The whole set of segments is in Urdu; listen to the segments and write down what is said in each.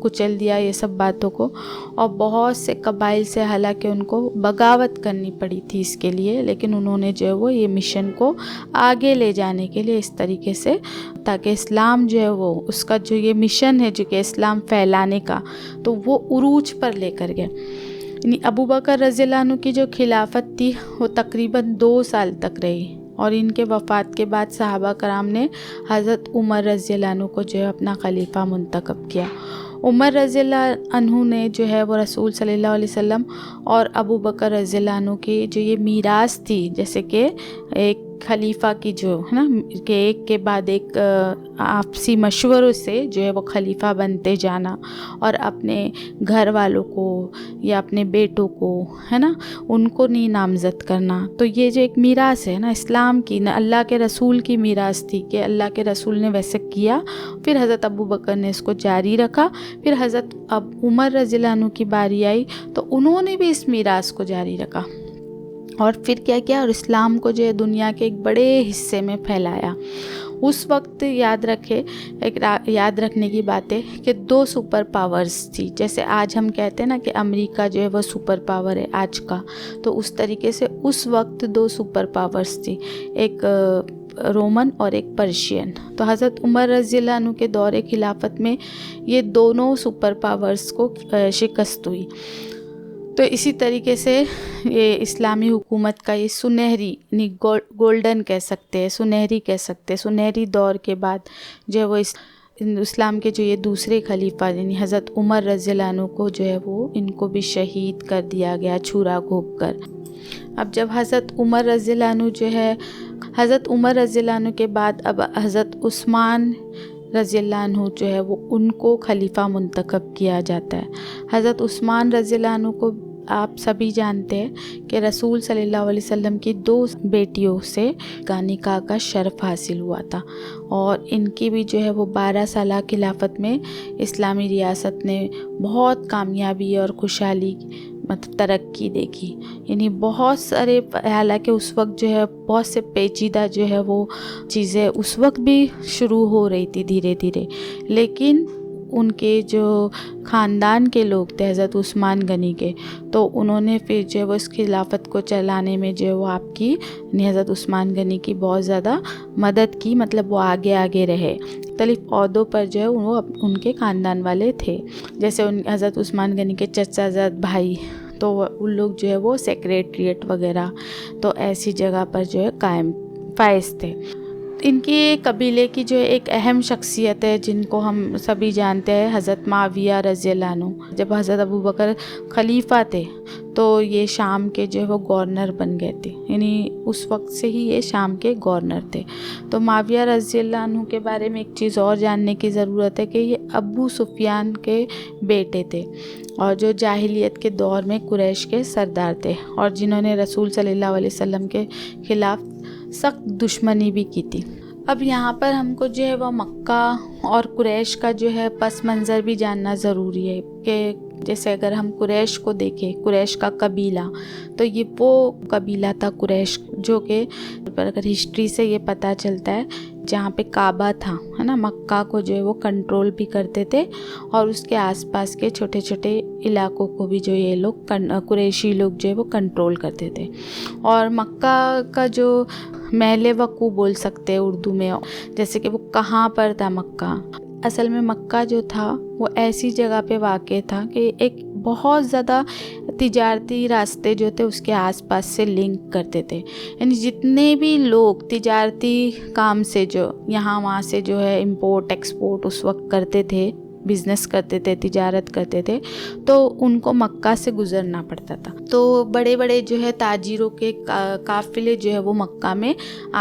کچل دیا یہ سب باتوں کو، اور بہت سے قبائل سے حالانکہ ان کو بغاوت کرنی پڑی تھی اس کے لیے، لیکن انہوں نے جو ہے وہ یہ مشن کو آگے لے جانے کے لیے اس طریقے سے، تاکہ اسلام جو ہے وہ اس کا جو یہ مشن ہے جو کہ اسلام پھیلانے کا، تو وہ عروج پر لے کر گئے۔ یعنی ابو بکر رضی اللہ عنہ کی جو خلافت تھی وہ تقریباً 2 سال تک رہی، اور ان کے وفات کے بعد صحابہ کرام نے حضرت عمر رضی اللہ عنہ کو جو ہے اپنا خلیفہ منتخب کیا۔ عمر رضی اللہ عنہ نے جو ہے وہ رسول صلی اللہ علیہ وسلم اور ابو بکر رضی اللہ عنہ کی جو یہ میراث تھی، جیسے کہ ایک خلیفہ کی جو ہے نا کہ ایک کے بعد ایک آپسی مشوروں سے جو ہے وہ خلیفہ بنتے جانا، اور اپنے گھر والوں کو یا اپنے بیٹوں کو ہے نا ان کو نہیں نامزد کرنا، تو یہ جو ایک میراث ہے نا اسلام کی، نہ اللہ کے رسول کی میراث تھی کہ اللہ کے رسول نے ویسے کیا، پھر حضرت ابو بکر نے اس کو جاری رکھا، پھر حضرت عمر رضی اللہ عنہ کی باری آئی تو انہوں نے بھی اس میراث کو جاری رکھا، اور پھر کیا کیا، اور اسلام کو جو ہے دنیا کے ایک بڑے حصے میں پھیلایا۔ اس وقت یاد رکھنے کی بات ہے کہ 2 سپر پاورز تھی، جیسے آج ہم کہتے ہیں نا کہ امریکہ جو ہے وہ سپر پاور ہے آج کا، تو اس طریقے سے اس وقت 2 سپر پاورز تھی، ایک رومن اور ایک پرشین۔ تو حضرت عمر رضی اللہ عنہ کے دور خلافت میں یہ دونوں سپر پاورز کو شکست ہوئی۔ تو اسی طریقے سے یہ اسلامی حکومت کا یہ سنہری گولڈن کہہ سکتے ہیں، سنہری دور کے بعد جو ہے وہ اسلام کے جو یہ دوسرے خلیفہ یعنی حضرت عمر رضی اللہ عنہ کو جو ہے وہ ان کو بھی شہید کر دیا گیا چھرا گھونپ کر۔ اب جب حضرت عمر رضی اللہ عنہ کے بعد اب حضرت عثمان رضی اللہ عنہ جو ہے وہ ان کو خلیفہ منتخب کیا جاتا ہے۔ حضرت عثمان رضی اللہ عنہ کو آپ سبھی جانتے ہیں کہ رسول صلی اللہ علیہ وسلم کی 2 بیٹیوں سے نکاح کا شرف حاصل ہوا تھا، اور ان کی بھی جو ہے وہ 12 سالہ خلافت میں اسلامی ریاست نے بہت کامیابی اور خوشحالی ترقی دیکھی، یعنی بہت سارے، حالانکہ اس وقت جو ہے بہت سے پیچیدہ جو ہے وہ چیزیں اس وقت بھی شروع ہو رہی تھی دھیرے دھیرے، لیکن ان کے جو خاندان کے لوگ تھے حضرت عثمان غنی کے، تو انہوں نے پھر جو ہے وہ اس خلافت کو چلانے میں جو ہے وہ آپ کی حضرت عثمان غنی کی بہت زیادہ مدد کی، مطلب وہ آگے رہے، مختلف عہدوں پر جو ہے وہ ان کے خاندان والے تھے، جیسے حضرت عثمان غنی کے چچا زاد بھائی، تو ان لوگ جو ہے وہ سیکریٹریٹ وغیرہ تو ایسی جگہ پر جو ہے فائز تھے۔ ان کے قبیلے کی جو ایک اہم شخصیت ہے جن کو ہم سبھی جانتے ہیں، حضرت معاویہ رضی اللہ عنہ، جب حضرت ابو بکر خلیفہ تھے تو یہ شام کے جو ہے وہ گورنر بن گئے تھے، یعنی اس وقت سے ہی یہ شام کے گورنر تھے۔ تو معاویہ رضی اللہ عنہ کے بارے میں ایک چیز اور جاننے کی ضرورت ہے کہ یہ ابو سفیان کے بیٹے تھے، اور جو جاہلیت کے دور میں قریش کے سردار تھے، اور جنہوں نے رسول صلی اللہ علیہ وسلم کے خلاف سخت دشمنی بھی کی تھی۔ اب یہاں پر ہم کو جو ہے وہ مکہ اور قریش کا جو ہے پس منظر بھی جاننا ضروری ہے، کہ جیسے اگر ہم قریش کو دیکھیں، قریش کا قبیلہ، تو یہ وہ قبیلہ تھا قریش جو کہ اگر ہسٹری سے یہ پتہ چلتا ہے جہاں پہ کعبہ تھا ہے نا، مکہ کو جو ہے وہ کنٹرول بھی کرتے تھے، اور اس کے آس پاس کے چھوٹے چھوٹے علاقوں کو بھی جو یہ لوگ قریشی لوگ جو ہے وہ کنٹرول کرتے تھے۔ اور مکہ کا جو محل وقوع بول سکتے ہیں اردو میں، جیسے کہ وہ کہاں پر تھا مکہ، اصل میں مکہ جو تھا وہ ایسی جگہ پہ واقع تھا کہ ایک بہت زیادہ تجارتی راستے جو تھے اس کے آس پاس سے لنک کرتے تھے، یعنی جتنے بھی لوگ تجارتی کام سے جو یہاں وہاں سے جو ہے امپورٹ ایکسپورٹ اس وقت کرتے تھے، بزنس کرتے تھے، تجارت کرتے تھے، تو ان کو مکہ سے گزرنا پڑتا تھا۔ تو بڑے بڑے جو ہے تاجروں کے قافلے جو ہے وہ مکہ میں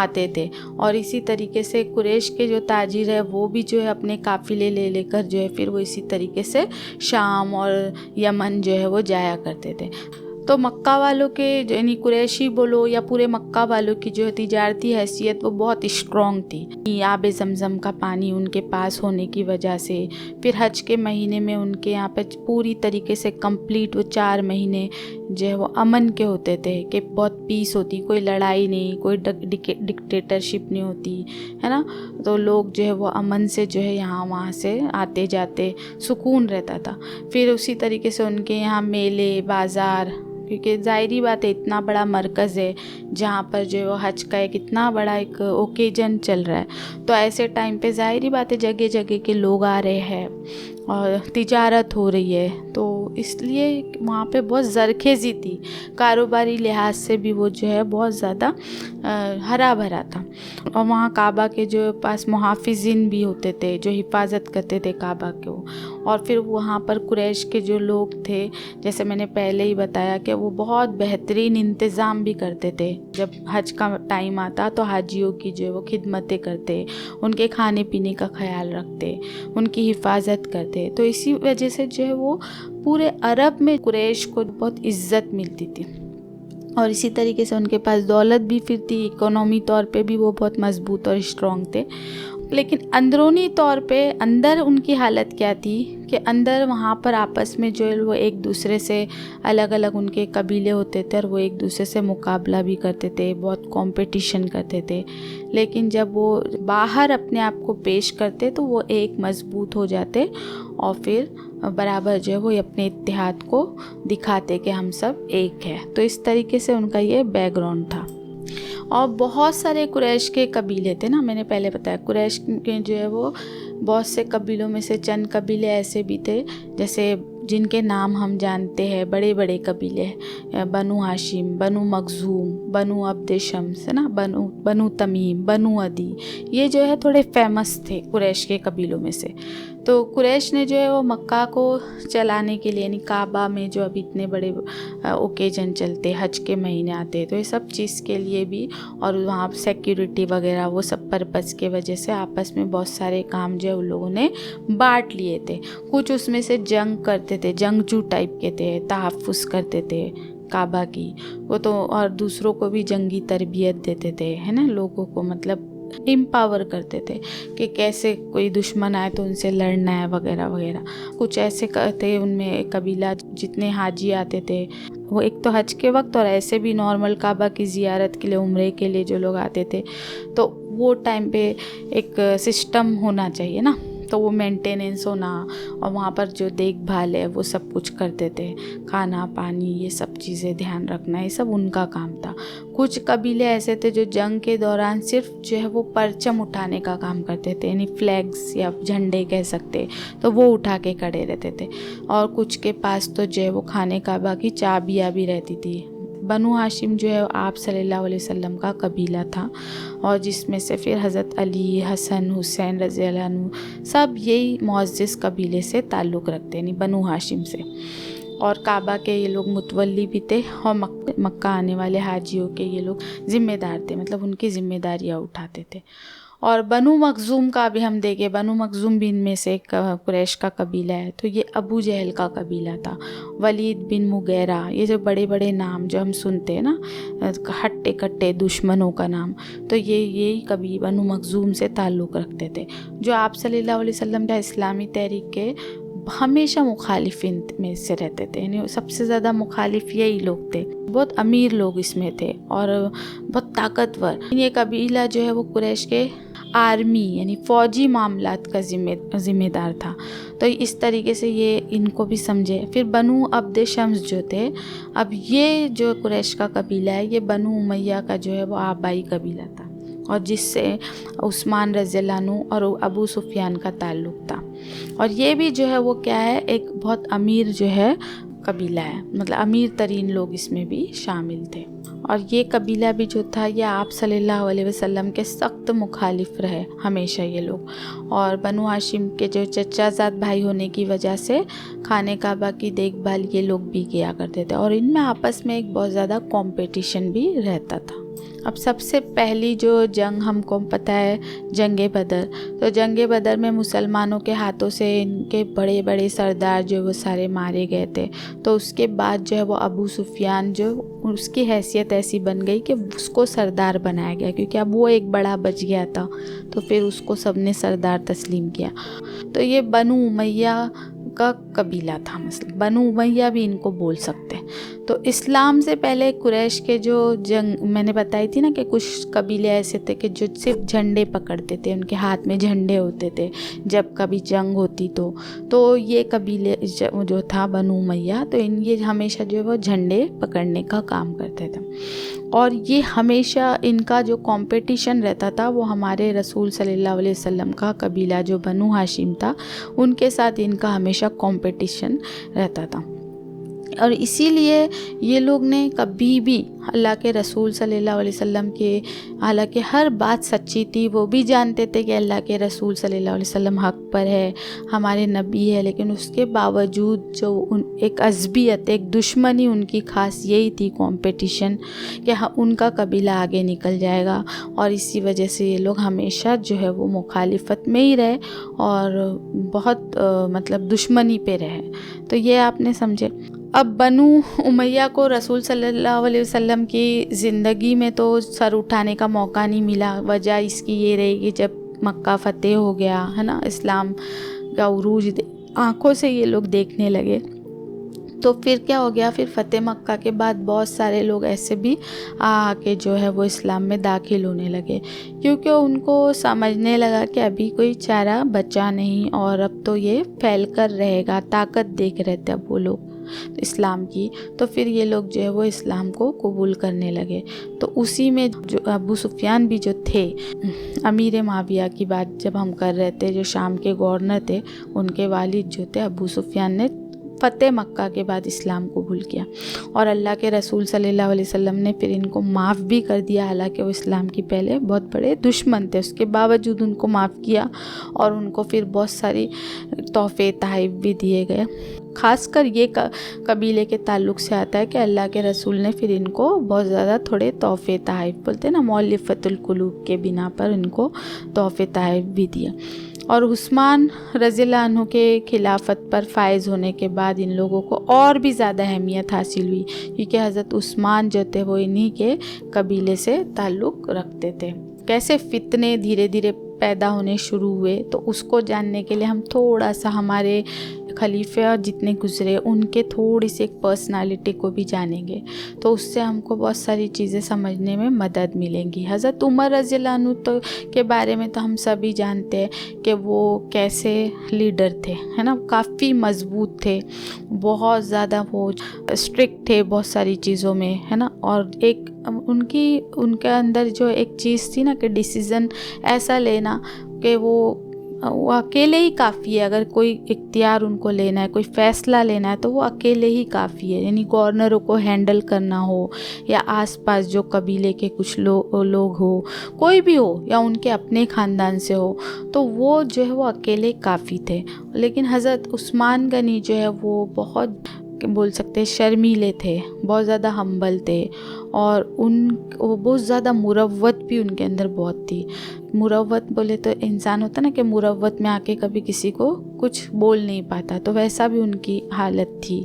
آتے تھے، اور اسی طریقے سے قریش کے جو تاجر ہے وہ بھی جو ہے اپنے قافلے لے کر جو ہے پھر وہ اسی طریقے سے شام اور یمن جو ہے وہ جایا کرتے تھے۔ تو مکہ والوں کے یعنی قریشی بولو یا پورے مکہ والوں کی جو تجارتی حیثیت وہ بہت اسٹرانگ تھی، آب زمزم کا پانی ان کے پاس ہونے کی وجہ سے۔ پھر حج کے مہینے میں ان کے یہاں پہ پوری طریقے سے کمپلیٹ وہ 4 مہینے جو ہے وہ امن کے ہوتے تھے کہ بہت پیس ہوتی، کوئی لڑائی نہیں، کوئی ڈکٹیٹرشپ نہیں ہوتی ہے نا، تو لوگ جو ہے وہ امن سے جو ہے یہاں وہاں سے آتے جاتے، سکون رہتا تھا۔ پھر اسی طریقے سے ان کے یہاں میلے بازار، کیونکہ ظاہری بات ہے اتنا بڑا مرکز ہے جہاں پر جو ہے وہ حج کا ایک اتنا بڑا ایک اوکیجن چل رہا ہے، تو ایسے ٹائم پہ ظاہری بات ہے جگہ جگہ کے لوگ آ رہے ہیں اور تجارت ہو رہی ہے، تو اس لیے وہاں پہ بہت زرخیزی تھی، کاروباری لحاظ سے بھی وہ جو ہے بہت زیادہ ہرا بھرا تھا۔ اور وہاں کعبہ کے جو پاس محافظین بھی ہوتے تھے جو حفاظت کرتے تھے کعبہ کو، اور پھر وہاں پر قریش کے جو لوگ تھے جیسے میں نے پہلے ہی بتایا کہ وہ بہت بہترین انتظام بھی کرتے تھے، جب حج کا ٹائم آتا تو حاجیوں کی جو ہے وہ خدمتیں کرتے، ان کے کھانے پینے کا خیال رکھتے، ان کی حفاظت کرتے، تو اسی وجہ سے جو ہے وہ پورے عرب میں قریش کو بہت عزت ملتی تھی، اور اسی طریقے سے ان کے پاس دولت بھی پھر تھی، اکنامی طور پہ بھی وہ بہت مضبوط اور اسٹرانگ تھے۔ لیکن اندرونی طور پہ اندر ان کی حالت کیا تھی کہ اندر وہاں پر آپس میں جو ہے وہ ایک دوسرے سے الگ الگ ان کے قبیلے ہوتے تھے اور وہ ایک دوسرے سے مقابلہ بھی کرتے تھے، بہت کمپٹیشن کرتے تھے، لیکن جب وہ باہر اپنے آپ کو پیش کرتے تو وہ ایک مضبوط ہو جاتے اور پھر برابر جو ہے وہ اپنے اتحاد کو دکھاتے کہ ہم سب ایک ہے۔ تو اس طریقے سے ان کا یہ بیک گراؤنڈ تھا۔ اور بہت سارے قریش کے قبیلے تھے نا، میں نے پہلے بتایا قریش کے جو ہے وہ بہت سے قبیلوں میں سے چند قبیلے ایسے بھی تھے جیسے جن کے نام ہم جانتے ہیں، بڑے بڑے قبیلے ہیں، بنو ہاشم، بنو مخزوم، بنو عبد شمس ہے نا، بنو تمیم، بنو عدی، یہ جو ہے تھوڑے فیمس تھے قریش کے قبیلوں میں سے۔ تو قریش نے جو ہے وہ مکہ کو چلانے کے لیے، یعنی کعبہ میں جو اب اتنے بڑے اوکیجن چلتے، حج کے مہینے آتے، تو یہ سب چیز کے لیے بھی اور وہاں سیکیورٹی وغیرہ وہ سب پرپس کے وجہ سے آپس میں بہت سارے کام جو ہے ان لوگوں نے بانٹ لیے تھے۔ کچھ اس میں سے جنگ کرتے تھے، جنگجو ٹائپ کے تھے، تحفظ کرتے تھے کعبہ کی وہ تو، اور دوسروں کو بھی جنگی تربیت دیتے تھے ہے نا، لوگوں کو مطلب امپاور کرتے تھے کہ کیسے کوئی دشمن آئے تو ان سے لڑنا ہے وغیرہ وغیرہ۔ کچھ ایسے تھے ان میں قبیلہ جتنے حاجی آتے تھے وہ ایک تو حج کے وقت اور ایسے بھی نارمل کعبہ کی زیارت کے لیے، عمرے کے لیے جو لوگ آتے تھے، تو وہ ٹائم پہ ایک سسٹم ہونا چاہیے نا، تو وہ مینٹیننس ہونا اور وہاں پر جو دیکھ بھال ہے وہ سب کچھ کرتے تھے، کھانا پانی یہ سب چیزیں دھیان رکھنا، یہ سب ان کا کام تھا۔ کچھ قبیلے ایسے تھے جو جنگ کے دوران صرف جو ہے وہ پرچم اٹھانے کا کام کرتے تھے، یعنی فلیگز یا جھنڈے کہہ سکتے، تو وہ اٹھا کے کھڑے رہتے تھے، اور کچھ کے پاس تو جو ہے وہ خانے کعبہ کی چابیاں بھی رہتی تھی۔ بنو ہاشم جو ہے آپ صلی اللہ علیہ وسلم کا قبیلہ تھا، اور جس میں سے پھر حضرت علی، حسن، حسین رضی اللہ عنہ سب یہی معزز قبیلے سے تعلق رکھتے ہیں، یعنی بنو ہاشم سے، اور کعبہ کے یہ لوگ متولی بھی تھے، اور مکہ آنے والے حاجیوں کے یہ لوگ ذمہ دار تھے، مطلب ان کی ذمہ داریاں اٹھاتے تھے۔ اور بنو مخزوم کا بھی ہم دیکھیں، بنو مخزوم بھی ان میں سے ایک قریش کا قبیلہ ہے، تو یہ ابو جہل کا قبیلہ تھا، ولید بن مغیرہ، یہ جو بڑے بڑے نام جو ہم سنتے ہیں نا، ہٹے کٹے دشمنوں کا نام، تو یہی کبھی بنو مخزوم سے تعلق رکھتے تھے، جو آپ صلی اللہ علیہ وسلم کا اسلامی تحریک کے ہمیشہ مخالفین میں سے رہتے تھے، یعنی سب سے زیادہ مخالف یہی لوگ تھے، بہت امیر لوگ اس میں تھے اور بہت طاقتور۔ یہ قبیلہ جو ہے وہ قریش کے آرمی یعنی فوجی معاملات کا ذمہ دار تھا، تو اس طریقے سے یہ ان کو بھی سمجھے۔ پھر بنو عبد شمس جو تھے، اب یہ جو قریش کا قبیلہ ہے یہ بنو امیہ کا جو ہے وہ آبائی قبیلہ تھا، اور جس سے عثمان رضی اللہ عنہ اور ابو سفیان کا تعلق تھا، اور یہ بھی جو ہے وہ کیا ہے، ایک بہت امیر جو ہے قبیلہ ہے، مطلب امیر ترین لوگ اس میں بھی شامل تھے۔ اور یہ قبیلہ بھی جو تھا یہ آپ صلی اللہ علیہ وسلم کے سخت مخالف رہے ہمیشہ یہ لوگ، اور بنو ہاشم کے جو چچا زاد بھائی ہونے کی وجہ سے خانے کعبہ کی دیکھ بھال یہ لوگ بھی کیا کرتے تھے، اور ان میں آپس میں ایک بہت زیادہ کمپٹیشن بھی رہتا تھا۔ اب سب سے پہلی جو جنگ ہم کو پتہ ہے جنگ بدر، تو جنگ بدر میں مسلمانوں کے ہاتھوں سے ان کے بڑے بڑے سردار جو وہ سارے مارے گئے تھے. تو اس کے بعد جو ہے وہ ابو سفیان جو اس کی حیثیت ایسی بن گئی کہ اس کو سردار بنایا گیا، کیونکہ اب وہ ایک بڑا بچ گیا تھا، تو پھر اس کو سب نے سردار تسلیم کیا. تو یہ بنو امیہ کا قبیلہ تھا، مثلا بنو امیہ بھی ان کو بول سکتے ہیں. تو اسلام سے پہلے قریش کے جو جنگ میں نے بتائی تھی نا کہ کچھ قبیلے ایسے تھے کہ جو صرف جھنڈے پکڑتے تھے، ان کے ہاتھ میں جھنڈے ہوتے تھے جب کبھی جنگ ہوتی تو یہ قبیلے جو تھا بنو امیہ، تو یہ ہمیشہ جو ہے وہ جھنڈے پکڑنے کا کام کرتے تھے. اور یہ ہمیشہ ان کا جو کمپٹیشن رہتا تھا وہ ہمارے رسول صلی اللہ علیہ وسلم کا قبیلہ جو بنو ہاشم تھا ان کے ساتھ ان کا ہمیشہ کمپٹیشن رہتا تھا. اور اسی لیے یہ لوگ نے کبھی بھی اللہ کے رسول صلی اللہ علیہ وسلم کے، حالانکہ ہر بات سچی تھی، وہ بھی جانتے تھے کہ اللہ کے رسول صلی اللہ علیہ وسلم حق پر ہے، ہمارے نبی ہے، لیکن اس کے باوجود جو ایک عصبیت، ایک دشمنی ان کی خاص یہی تھی، کمپٹیشن، کہ ان کا قبیلہ آگے نکل جائے گا. اور اسی وجہ سے یہ لوگ ہمیشہ جو ہے وہ مخالفت میں ہی رہے اور بہت مطلب دشمنی پہ رہے. تو یہ آپ نے سمجھے. اب بنو امیہ کو رسول صلی اللہ علیہ وسلم کی زندگی میں تو سر اٹھانے کا موقع نہیں ملا. وجہ اس کی یہ رہی کہ جب مکہ فتح ہو گیا ہے نا، اسلام کا عروج آنکھوں سے یہ لوگ دیکھنے لگے، تو پھر کیا ہو گیا، پھر فتح مکہ کے بعد بہت سارے لوگ ایسے بھی آ کے جو ہے وہ اسلام میں داخل ہونے لگے، کیونکہ ان کو سمجھنے لگا کہ ابھی کوئی چارہ بچا نہیں اور اب تو یہ پھیل کر رہے گا. طاقت دیکھ رہے تھے اب وہ لوگ اسلام کی، تو پھر یہ لوگ جو ہے وہ اسلام کو قبول کرنے لگے. تو اسی میں جو ابو سفیان بھی جو تھے، امیر معاویہ کی بات جب ہم کر رہے تھے، جو شام کے گورنر تھے، ان کے والد جو تھے ابو سفیان نے فتح مکہ کے بعد اسلام قبول کیا، اور اللہ کے رسول صلی اللہ علیہ وسلم نے پھر ان کو معاف بھی کر دیا. حالانکہ وہ اسلام کی پہلے بہت بڑے دشمن تھے، اس کے باوجود ان کو معاف کیا اور ان کو پھر بہت ساری تحفے تحائف بھی دیے گئے. خاص کر یہ قبیلے کے تعلق سے آتا ہے کہ اللہ کے رسول نے پھر ان کو بہت زیادہ تھوڑے تحفے تحائف، بولتے ہیں نا مؤلفۃ القلوب کے بنا پر ان کو تحفے تحائف بھی دیا. اور عثمان رضی اللہ عنہ کے خلافت پر فائز ہونے کے بعد ان لوگوں کو اور بھی زیادہ اہمیت حاصل ہوئی، کیونکہ حضرت عثمان جو تھے وہ انہی کے قبیلے سے تعلق رکھتے تھے. کیسے فتنے دھیرے دھیرے پیدا ہونے شروع ہوئے، تو اس کو جاننے کے لیے ہم تھوڑا سا ہمارے خلیفہ جتنے گزرے ان کے تھوڑی سی ایک پرسنالٹی کو بھی جانیں گے، تو اس سے ہم کو بہت ساری چیزیں سمجھنے میں مدد ملیں گی. حضرت عمر رضی اللہ عنہ کے بارے میں تو ہم سبھی جانتے ہیں کہ وہ کیسے لیڈر تھے، ہے نا، کافی مضبوط تھے، بہت زیادہ وہ اسٹرکٹ تھے بہت ساری چیزوں میں، ہے نا. اور ایک ان کے اندر جو ایک چیز تھی نا کہ ڈیسیزن ایسا لینا کہ وہ اکیلے ہی کافی ہے. اگر کوئی اختیار ان کو لینا ہے، کوئی فیصلہ لینا ہے، تو وہ اکیلے ہی کافی ہے. یعنی گورنروں کو ہینڈل کرنا ہو یا آس پاس جو قبیلے کے کچھ لوگ ہو، کوئی بھی ہو، یا ان کے اپنے خاندان سے ہو، تو وہ جو ہے وہ اکیلے کافی تھے. لیکن حضرت عثمان غنی جو ہے وہ بہت بول سکتے شرمیلے تھے، بہت زیادہ ہمبل تھے، اور وہ بہت زیادہ مروت بھی ان کے اندر بہت تھی. مروت بولے تو انسان ہوتا نا کہ مروت میں آ کے کبھی کسی کو کچھ بول نہیں پاتا، تو ویسا بھی ان کی حالت تھی.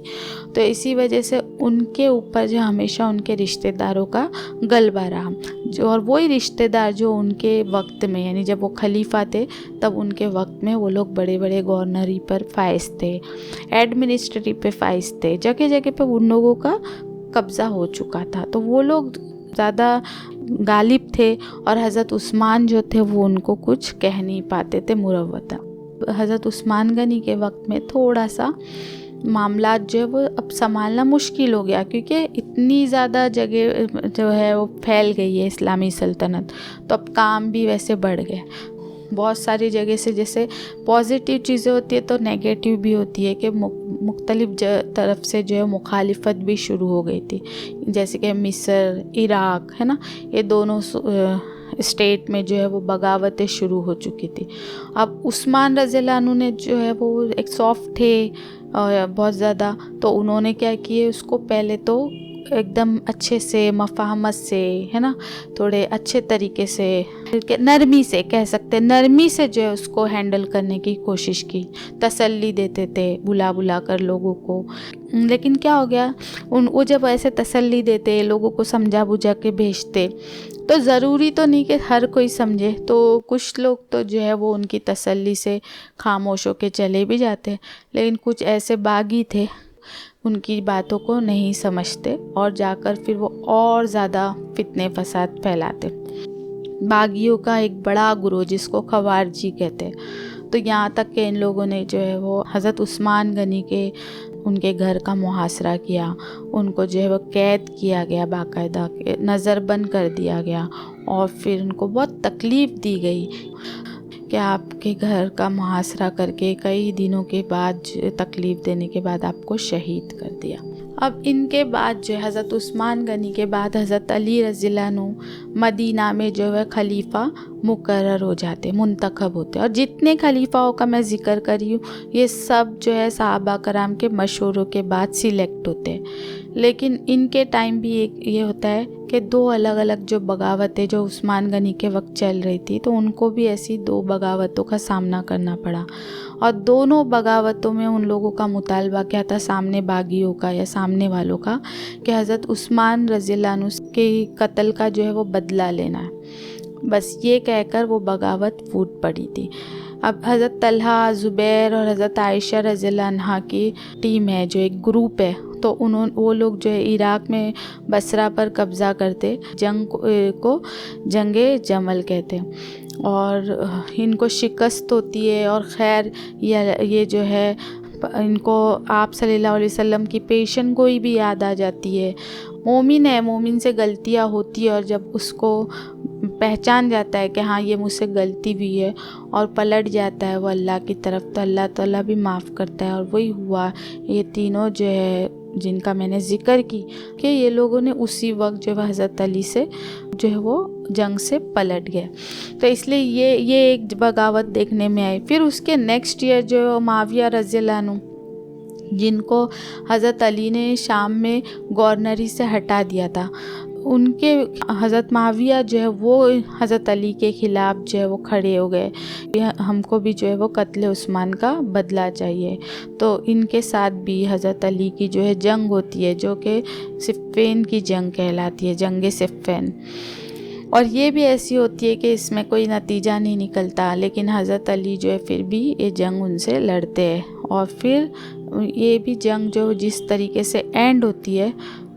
تو اسی وجہ سے ان کے اوپر جو ہمیشہ ان کے رشتہ داروں کا غلبہ رہا، اور وہی رشتہ دار جو ان کے وقت میں، یعنی جب وہ خلیفہ تھے تب ان کے وقت میں وہ لوگ بڑے بڑے گورنری پر فائز تھے، ایڈمنسٹریٹو پہ فائز تھے، جگہ جگہ پہ ان لوگوں کا قبضہ ہو چکا تھا. تو وہ لوگ زیادہ غالب تھے، اور حضرت عثمان جو تھے وہ ان کو کچھ کہہ نہیں پاتے تھے، مروت. حضرت عثمان غنی کے وقت میں تھوڑا سا معاملات جو ہے وہ اب سنبھالنا مشکل ہو گیا، کیونکہ اتنی زیادہ جگہ جو ہے وہ پھیل گئی ہے اسلامی سلطنت، تو اب کام بھی ویسے بڑھ گئے. بہت ساری جگہ سے جیسے پازیٹیو چیزیں ہوتی ہے تو نیگیٹیو بھی ہوتی ہے، کہ مختلف طرف سے جو ہے مخالفت بھی شروع ہو گئی تھی. جیسے کہ مصر، عراق، ہے نا، یہ دونوں اسٹیٹ میں جو ہے وہ بغاوتیں شروع ہو چکی تھی. اب عثمان رضی اللہ عنہ نے جو ہے وہ ایک سافٹ تھے بہت زیادہ، تو انہوں نے کیا کیے، اس کو پہلے تو ایک دم اچھے سے مفاہمت سے، ہے نا، تھوڑے اچھے طریقے سے، نرمی سے کہہ سکتے، نرمی سے جو ہے اس کو ہینڈل کرنے کی کوشش کی، تسلی دیتے تھے بلا بلا کر لوگوں کو۔ لیکن کیا ہو گیا، وہ جب ایسے تسلی دیتے، لوگوں کو سمجھا بجھا کے بھیجتے، تو ضروری تو نہیں کہ ہر کوئی سمجھے، تو کچھ لوگ تو جو ہے وہ ان کی تسلی سے خاموش ہو کے چلے بھی جاتے، لیکن کچھ ایسے باغی تھے ان کی باتوں کو نہیں سمجھتے اور جا کر پھر وہ اور زیادہ فتنے فساد پھیلاتے۔ باغیوں کا ایک بڑا گروہ جس کو خوارجی کہتے، تو یہاں تک کہ ان لوگوں نے جو ہے وہ حضرت عثمان غنی کے ان کے گھر کا محاصرہ کیا، ان کو جو ہے وہ قید کیا گیا، باقاعدہ نظر بند کر دیا گیا، اور پھر ان کو بہت تکلیف دی گئی کہ آپ کے گھر کا محاصرہ کر کے کئی دنوں کے بعد تکلیف دینے کے بعد آپ کو شہید کر دیا۔ اب ان کے بعد جو ہے حضرت عثمان غنی کے بعد حضرت علی رضی اللہ عنہ مدینہ میں جو ہے خلیفہ مقرر ہو جاتے، منتخب ہوتے، اور جتنے خلیفاؤں کا میں ذکر کری ہوں یہ سب جو ہے صحابہ کرام کے مشوروں کے بعد سلیکٹ ہوتے ہیں۔ لیکن ان کے ٹائم بھی ایک یہ ہوتا ہے کہ دو الگ الگ جو بغاوتیں جو عثمان غنی کے وقت چل رہی تھی، تو ان کو بھی ایسی دو بغاوتوں کا سامنا کرنا پڑا، اور دونوں بغاوتوں میں ان لوگوں کا مطالبہ کیا تھا، سامنے باغیوں کا یا سامنے والوں کا، کہ حضرت عثمان رضی اللہ عنہ کے قتل کا جو ہے وہ بدلہ لینا ہے، بس یہ کہہ کر وہ بغاوت پھوٹ پڑی تھی۔ اب حضرت طلحہ، زبیر اور حضرت عائشہ رضی اللہ عنہا کی ٹیم ہے، جو ایک گروپ ہے، تو وہ لوگ جو ہے عراق میں بصرہ پر قبضہ کرتے، جنگ کو جنگ جمل کہتے ہیں، اور ان کو شکست ہوتی ہے، اور خیر یہ جو ہے ان کو آپ صلی اللہ علیہ وسلم کی پیشن گوئی بھی یاد آ جاتی ہے۔ مومن ہے، مومن سے غلطیاں ہوتی ہے، اور جب اس کو پہچان جاتا ہے کہ ہاں یہ مجھ سے غلطی بھی ہے اور پلٹ جاتا ہے وہ اللہ کی طرف، تو اللہ تعالیٰ بھی معاف کرتا ہے، اور وہی ہوا۔ یہ تینوں جو ہے جن کا میں نے ذکر کی کہ یہ لوگوں نے اسی وقت جو ہے حضرت علی سے جو ہے وہ جنگ سے پلٹ گئے، تو اس لیے یہ ایک بغاوت دیکھنے میں آئی۔ پھر اس کے نیکسٹ ایئر جو معاویہ رضی اللہ عنہ، جن کو حضرت علی نے شام میں گورنری سے ہٹا دیا تھا، ان کے حضرت معاویہ جو ہے وہ حضرت علی کے خلاف جو ہے وہ کھڑے ہو گئے، ہم کو بھی جو ہے وہ قتل عثمان کا بدلہ چاہیے، تو ان کے ساتھ بھی حضرت علی کی جو ہے جنگ ہوتی ہے، جو کہ صفین کی جنگ کہلاتی ہے، جنگ صفین، اور یہ بھی ایسی ہوتی ہے کہ اس میں کوئی نتیجہ نہیں نکلتا، لیکن حضرت علی جو ہے پھر بھی یہ جنگ ان سے لڑتے ہیں، اور پھر یہ بھی جنگ جو جس طریقے سے اینڈ ہوتی ہے،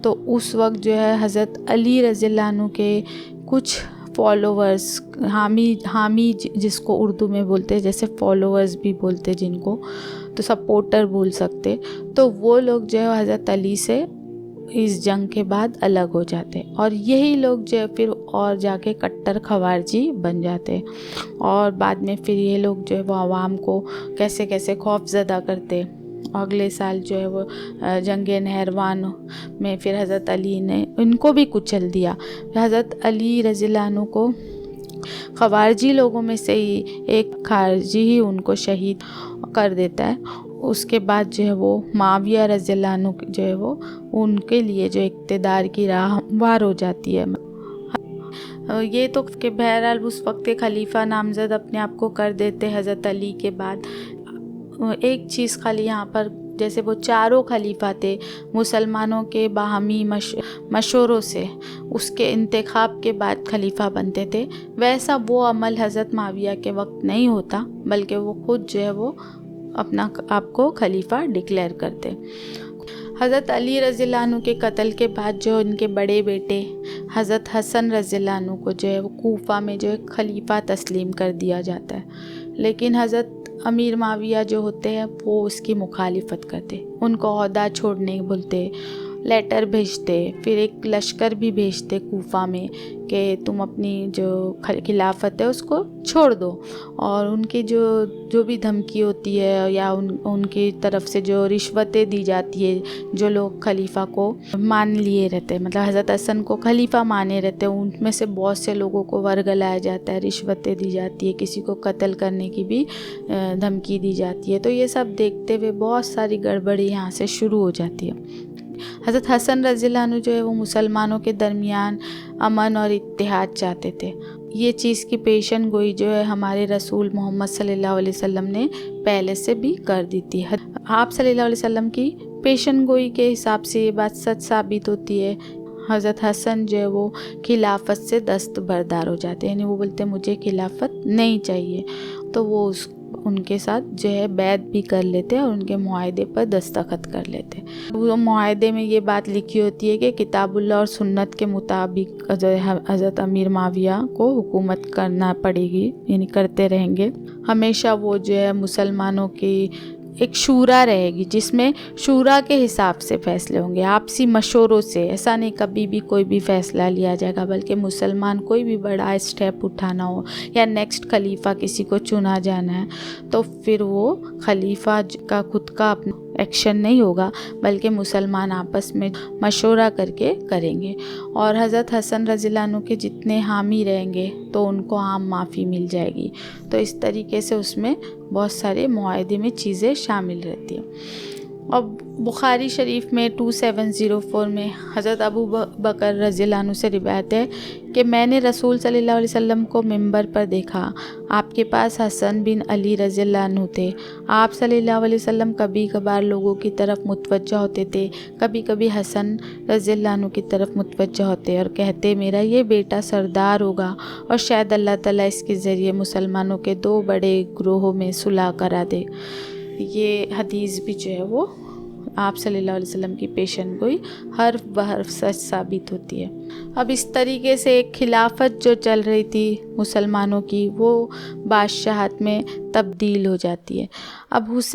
تو اس وقت جو ہے حضرت علی رضی اللہ عنہ کے کچھ فالوورز، حامی جس کو اردو میں بولتے ہیں، جیسے فالوورز بھی بولتے جن کو، تو سپورٹر بول سکتے، تو وہ لوگ جو ہے حضرت علی سے اس جنگ کے بعد الگ ہو جاتے، اور یہی لوگ جو ہے پھر اور جا کے کٹر خوارجی بن جاتے، اور بعد میں پھر یہ لوگ جو ہے وہ عوام کو کیسے کیسے خوف زدہ کرتے۔ اگلے سال جو ہے وہ جنگ نہروان میں پھر حضرت علی نے ان کو بھی کچل دیا، حضرت علی رضی اللہ عنہ کو خوارجی لوگوں میں سے ہی ایک خارجی ہی ان کو شہید کر دیتا ہے۔ اس کے بعد جو ہے وہ معاویہ رضی اللہ عنہ جو ہے وہ ان کے لیے جو اقتدار کی راہ ہموار ہو جاتی ہے۔ یہ تو کہ بہرحال اس وقت کے خلیفہ نامزد اپنے آپ کو کر دیتے حضرت علی کے بعد۔ ایک چیز خالی یہاں پر، جیسے وہ چاروں خلیفہ تھے مسلمانوں کے باہمی مشوروں سے اس کے انتخاب کے بعد خلیفہ بنتے تھے، ویسا وہ عمل حضرت معاویہ کے وقت نہیں ہوتا، بلکہ وہ خود جو ہے وہ اپنا آپ کو خلیفہ ڈکلیئر کرتے۔ حضرت علی رضی اللہ عنہ کے قتل کے بعد جو ان کے بڑے بیٹے حضرت حسن رضی اللہ عنہ کو جو ہے وہ کوفہ میں جو ہے خلیفہ تسلیم کر دیا جاتا ہے، لیکن حضرت امیر معاویہ جو ہوتے ہیں وہ اس کی مخالفت کرتے، ان کو عہدہ چھوڑنے بولتے، لیٹر بھیجتے، پھر ایک لشکر بھی بھیجتے کوفہ میں کہ تم اپنی جو خلافت ہے اس کو چھوڑ دو، اور ان کی جو بھی دھمکی ہوتی ہے یا ان کی طرف سے جو رشوتیں دی جاتی ہے، جو لوگ خلیفہ کو مان لیے رہتے، مطلب حضرت حسن کو خلیفہ مانے رہتے، ان میں سے بہت سے لوگوں کو ورگلایا جاتا ہے، رشوتیں دی جاتی ہے، کسی کو قتل کرنے کی بھی دھمکی دی جاتی ہے، تو یہ سب دیکھتے ہوئے بہت ساری گڑبڑی یہاں سے شروع ہو جاتی ہے۔ حضرت حسن رضی اللہ عنہ جو ہے وہ مسلمانوں کے درمیان امن اور اتحاد چاہتے تھے. یہ چیز کی پیشن گوئی جو ہے ہمارے رسول محمد صلی اللہ علیہ وسلم نے پہلے سے بھی کر دی تھی. آپ صلی اللہ علیہ وسلم کی پیشن گوئی کے حساب سے یہ بات سچ ثابت ہوتی ہے. حضرت حسن جو ہے وہ خلافت سے دستبردار ہو جاتے ہیں، یعنی وہ بولتے ہیں مجھے خلافت نہیں چاہیے، تو وہ ان کے ساتھ جو ہے بیعت بھی کر لیتے اور ان کے معاہدے پر دستخط کر لیتے. وہ معاہدے میں یہ بات لکھی ہوتی ہے کہ کتاب اللہ اور سنت کے مطابق جو ہے حضرت امیر معاویہ کو حکومت کرنا پڑے گی، یعنی کرتے رہیں گے. ہمیشہ وہ جو ہے مسلمانوں کی ایک شورا رہے گی جس میں شورا کے حساب سے فیصلے ہوں گے، آپسی مشوروں سے. ایسا نہیں کبھی بھی کوئی بھی فیصلہ لیا جائے گا، بلکہ مسلمان کوئی بھی بڑا اسٹیپ اٹھانا ہو یا نیکسٹ خلیفہ کسی کو چنا جانا ہے تو پھر وہ خلیفہ کا خود کا اپنا ایکشن نہیں ہوگا، بلکہ مسلمان آپس میں مشورہ کر کے کریں گے. اور حضرت حسن رضی اللہ عنہ کے جتنے حامی رہیں گے تو ان کو عام معافی مل جائے گی. تو اس طریقے سے اس میں بہت سارے معاہدے میں چیزیں شامل رہتی ہیں. اور بخاری شریف میں 2704 میں حضرت ابو بکر رضی اللہ عنہ سے روایت ہے کہ میں نے رسول صلی اللہ علیہ وسلم کو ممبر پر دیکھا. آپ کے پاس حسن بن علی رضی اللہ عنہ تھے. آپ صلی اللہ علیہ وسلم کبھی کبھار لوگوں کی طرف متوجہ ہوتے تھے، کبھی کبھی حسن رضی اللہ عنہ کی طرف متوجہ ہوتے اور کہتے میرا یہ بیٹا سردار ہوگا اور شاید اللہ تعالیٰ اس کے ذریعے مسلمانوں کے 2 بڑے گروہوں میں صلح کرا دے. یہ حدیث بھی جو ہے وہ آپ صلی اللہ علیہ وسلم کی پیشن گوئی حرف بحرف سچ ثابت ہوتی ہے. اب اس طریقے سے ایک خلافت جو چل رہی تھی مسلمانوں کی وہ بادشاہت میں تبدیل ہو جاتی ہے. اب حضرت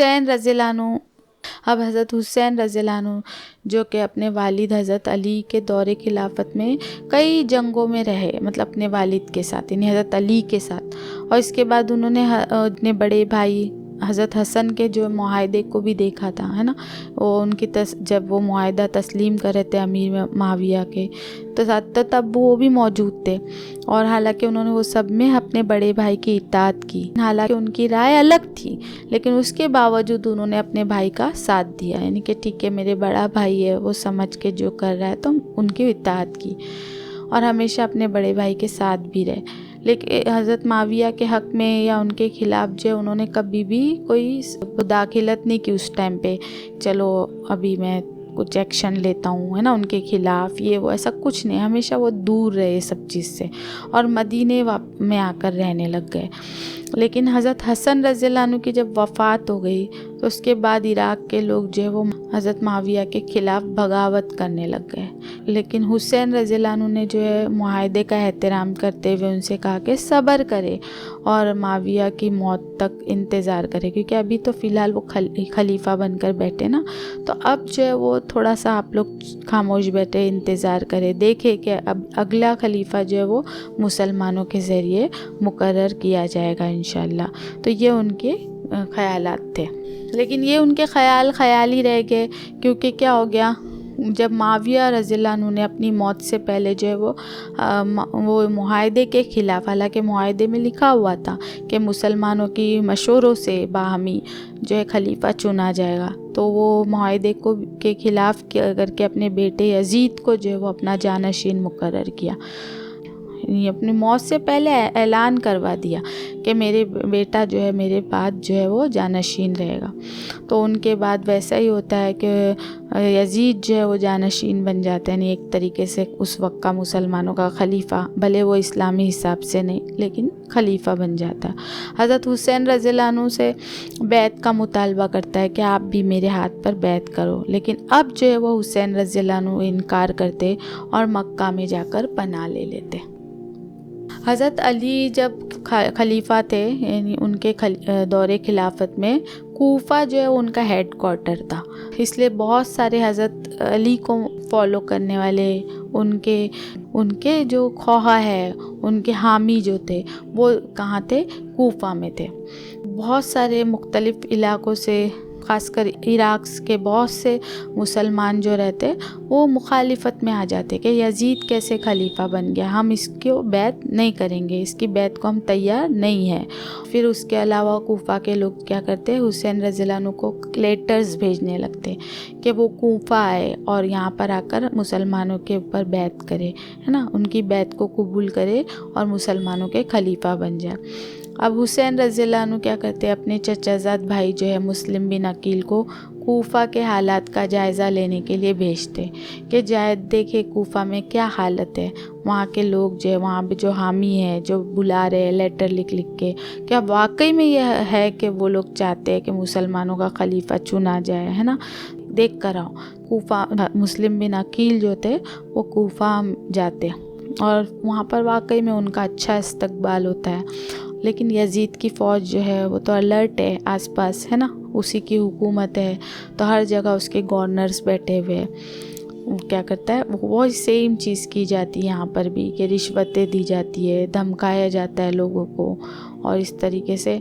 حسین رضی اللہ عنہ جو کہ اپنے والد حضرت علی کے دور خلافت میں کئی جنگوں میں رہے، مطلب اپنے والد کے ساتھ یعنی حضرت علی کے ساتھ، اور اس کے بعد انہوں نے اپنے بڑے بھائی حضرت حسن کے جو معاہدے کو بھی دیکھا تھا، ہے نا. وہ ان کی جب وہ معاہدہ تسلیم کر رہے تھے امیر معاویہ کے تو تب وہ بھی موجود تھے، اور حالانکہ انہوں نے وہ سب میں اپنے بڑے بھائی کی اطاعت کی. حالانکہ ان کی رائے الگ تھی لیکن اس کے باوجود انہوں نے اپنے بھائی کا ساتھ دیا، یعنی کہ ٹھیک ہے میرے بڑا بھائی ہے وہ سمجھ کے جو کر رہا ہے تو ان کی اطاعت کی، اور ہمیشہ اپنے بڑے بھائی کے ساتھ بھی رہے. لیکن حضرت معاویہ کے حق میں یا ان کے خلاف جو انہوں نے کبھی بھی کوئی مداخلت نہیں کی اس ٹائم پہ، چلو ابھی میں کچھ ایکشن لیتا ہوں، ہے نا، ان کے خلاف یہ وہ ایسا کچھ نہیں. ہمیشہ وہ دور رہے سب چیز سے اور مدینے میں آ کر رہنے لگ گئے. لیکن حضرت حسن رضی اللہ عنہ کی جب وفات ہو گئی تو اس کے بعد عراق کے لوگ جو ہے وہ حضرت معاویہ کے خلاف بغاوت کرنے لگ گئے. لیکن حسین رضی اللہ عنہ نے جو ہے معاہدے کا احترام کرتے ہوئے ان سے کہا کہ صبر کرے اور معاویہ کی موت تک انتظار کرے، کیونکہ ابھی تو فی الحال وہ خلیفہ بن کر بیٹھے نا، تو اب جو ہے وہ تھوڑا سا آپ لوگ خاموش بیٹھے انتظار کرے، دیکھے کہ اب اگلا خلیفہ جو ہے وہ مسلمانوں کے ذریعے مقرر کیا جائے گا انشاءاللہ. تو یہ ان کے خیالات تھے، لیکن یہ ان کے خیال ہی رہ گئے، کیونکہ کیا ہو گیا جب معاویہ رضی اللہ عنہ نے اپنی موت سے پہلے جو ہے وہ معاہدے کے خلاف، حالانکہ معاہدے میں لکھا ہوا تھا کہ مسلمانوں کی مشوروں سے باہمی جو ہے خلیفہ چنا جائے گا، تو وہ معاہدے کے خلاف کر کے اپنے بیٹے یزید کو جو ہے وہ اپنا جانشین مقرر کیا. اپنی موت سے پہلے اعلان کروا دیا کہ میرے بیٹا جو ہے میرے بعد جو ہے وہ جانشین رہے گا. تو ان کے بعد ویسا ہی ہوتا ہے کہ یزید جو ہے وہ جانشین بن جاتا ہے، یعنی ایک طریقے سے اس وقت کا مسلمانوں کا خلیفہ، بھلے وہ اسلامی حساب سے نہیں لیکن خلیفہ بن جاتا ہے. حضرت حسین رضی اللہ عنہ سے بیعت کا مطالبہ کرتا ہے کہ آپ بھی میرے ہاتھ پر بیعت کرو، لیکن اب جو ہے وہ حسین رضی اللہ عنہ انکار کرتے اور مکہ میں جا کر پناہ لے لیتے. حضرت علی جب خلیفہ تھے، یعنی ان کے دور خلافت میں کوفہ جو ہے ان کا ہیڈ کوارٹر تھا، اس لیے بہت سارے حضرت علی کو فالو کرنے والے ان کے جو خواہاں ہے، ان کے حامی جو تھے وہ کہاں تھے؟ کوفہ میں تھے. بہت سارے مختلف علاقوں سے خاص کر عراق کے بہت سے مسلمان جو رہتے وہ مخالفت میں آ جاتے کہ یزید کیسے خلیفہ بن گیا، ہم اس کو بیعت نہیں کریں گے، اس کی بیعت کو ہم تیار نہیں ہیں۔ پھر اس کے علاوہ کوفہ کے لوگ کیا کرتے، حسین رضی اللہ عنہ کو لیٹرز بھیجنے لگتے کہ وہ کوفہ آئے اور یہاں پر آ کر مسلمانوں کے اوپر بیعت کرے، ہے نا، ان کی بیعت کو قبول کرے اور مسلمانوں کے خلیفہ بن جائے۔ اب حسین رضی اللہ عنہ کیا کرتے، اپنے چچا زاد بھائی جو ہے مسلم بن عقیل کو کوفہ کے حالات کا جائزہ لینے کے لیے بھیجتے کہ جائے دیکھے کوفہ میں کیا حالت ہے، وہاں کے لوگ جو ہے وہاں پہ جو حامی ہیں جو بلا رہے ہیں لیٹر لکھ کے، کیا واقعی میں یہ ہے کہ وہ لوگ چاہتے ہیں کہ مسلمانوں کا خلیفہ چنا جائے، ہے نا، دیکھ کر آؤ۔ کوفہ مسلم بن عقیل جو تھے وہ کوفہ جاتے اور وہاں پر واقعی میں ان کا اچھا استقبال ہوتا ہے، لیکن یزید کی فوج جو ہے وہ تو الرٹ ہے آس پاس، ہے نا، اسی کی حکومت ہے تو ہر جگہ اس کے گورنرز بیٹھے ہوئے ہیں۔ وہ کیا کرتا ہے، وہ سیم چیز کی جاتی ہے یہاں پر بھی کہ رشوتیں دی جاتی ہے، دھمکایا جاتا ہے لوگوں کو، اور اس طریقے سے